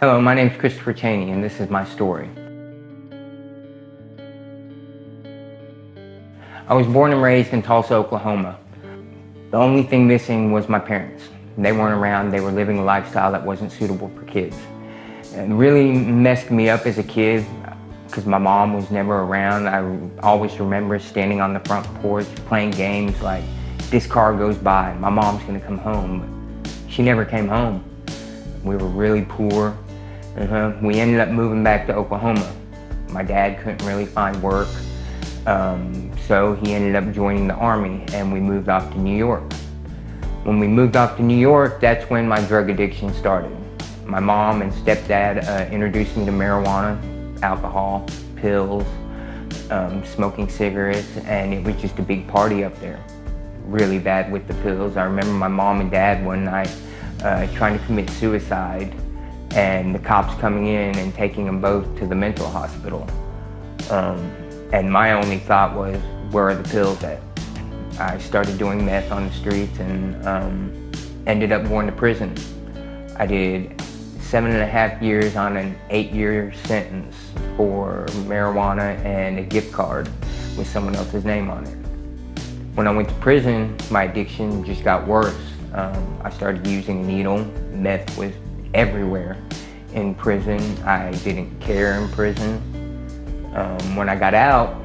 Hello, my name is Christopher Chaney, and this is my story. I was born and raised in Tulsa, Oklahoma. The only thing missing was my parents. They weren't around, they were living a lifestyle that wasn't suitable for kids. It really messed me up as a kid because my mom was never around. I always remember standing on the front porch playing games like, this car goes by, my mom's gonna come home. But she never came home. We were really poor. We ended up moving back to Oklahoma. My dad couldn't really find work, so he ended up joining the Army, and we moved off to New York. When we moved off to New York, that's when my drug addiction started. My mom and stepdad introduced me to marijuana, alcohol, pills, smoking cigarettes, and it was just a big party up there. Really bad with the pills. I remember my mom and dad one night trying to commit suicide, and the cops coming in and taking them both to the mental hospital. And my only thought was, where are the pills at? I started doing meth on the streets and ended up going to prison. I did 7.5 years on an 8-year sentence for marijuana and a gift card with someone else's name on it. When I went to prison, my addiction just got worse. I started using a needle. Meth was everywhere in prison. I didn't care in prison. When I got out,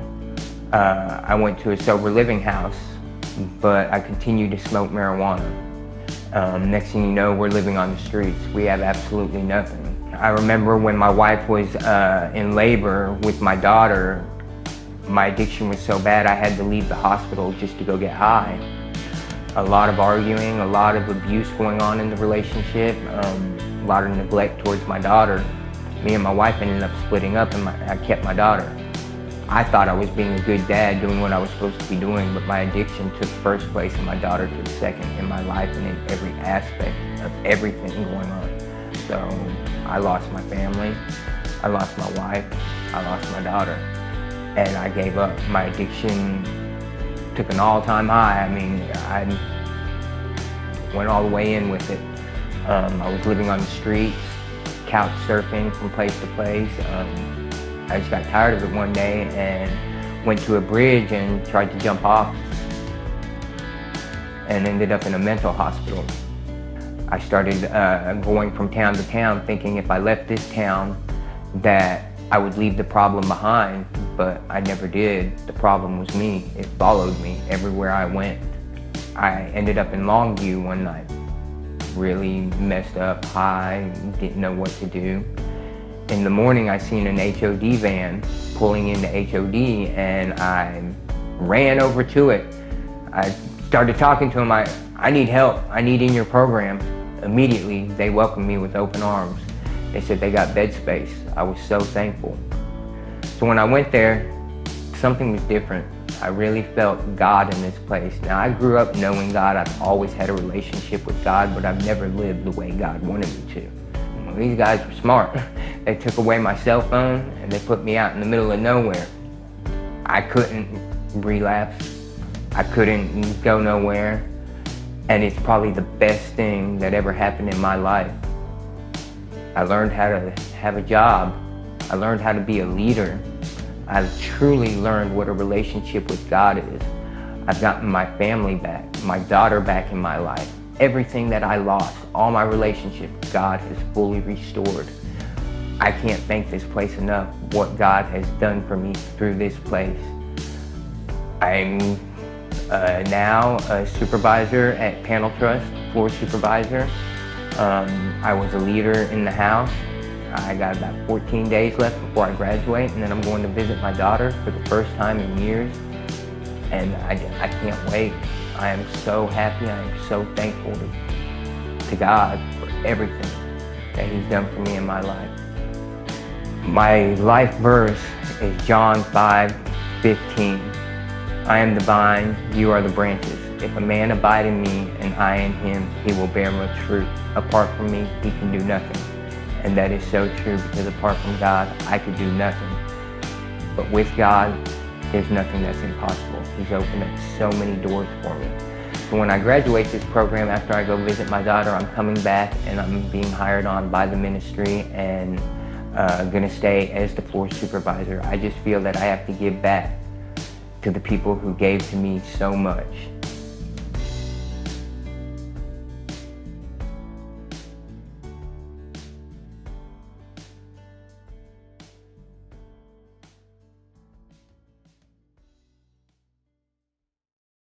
I went to a sober living house, but I continued to smoke marijuana. Next thing you know, we're living on the streets. We have absolutely nothing. I remember when my wife was in labor with my daughter, my addiction was so bad I had to leave the hospital just to go get high. A lot of arguing, a lot of abuse going on in the relationship, a lot of neglect towards my daughter. Me and my wife ended up splitting up, and I kept my daughter. I thought I was being a good dad, doing what I was supposed to be doing, but my addiction took first place and my daughter took second in my life and in every aspect of everything going on. So I lost my family, I lost my wife, I lost my daughter, and I gave up. My addiction took an all-time high. I mean, I went all the way in with it. I was living on the streets, couch surfing from place to place. I just got tired of it one day and went to a bridge and tried to jump off and ended up in a mental hospital. I started going from town to town thinking if I left this town that I would leave the problem behind, but I never did. The problem was me. It followed me everywhere I went. I ended up in Longview one night, really messed up, high, didn't know what to do. In the morning, I seen an HOD van pulling into HOD, and I ran over to it. I started talking to them. I need help. I need in your program. Immediately, they welcomed me with open arms. They said they got bed space. I was so thankful. So when I went there, something was different. I really felt God in this place. Now, I grew up knowing God. I've always had a relationship with God, but I've never lived the way God wanted me to. Well, these guys were smart. They took away my cell phone and they put me out in the middle of nowhere. I couldn't relapse. I couldn't go nowhere. And it's probably the best thing that ever happened in my life. I learned how to have a job. I learned how to be a leader. I've truly learned what a relationship with God is. I've gotten my family back, my daughter back in my life. Everything that I lost, all my relationships, God has fully restored. I can't thank this place enough, what God has done for me through this place. I'm now a supervisor at Panel Trust, floor supervisor. I was a leader in the house. I got about 14 days left before I graduate, and then I'm going to visit my daughter for the first time in years. And I can't wait. I am so happy. I am so thankful to God for everything that He's done for me in my life. My life verse is John 5:15. I am the vine, you are the branches. If a man abide in me and I in him, he will bear much fruit. Apart from me, he can do nothing. And that is so true, because apart from God, I could do nothing. But with God, there's nothing that's impossible. He's opened up so many doors for me. So when I graduate this program, after I go visit my daughter, I'm coming back and I'm being hired on by the ministry and gonna stay as the floor supervisor. I just feel that I have to give back to the people who gave to me so much.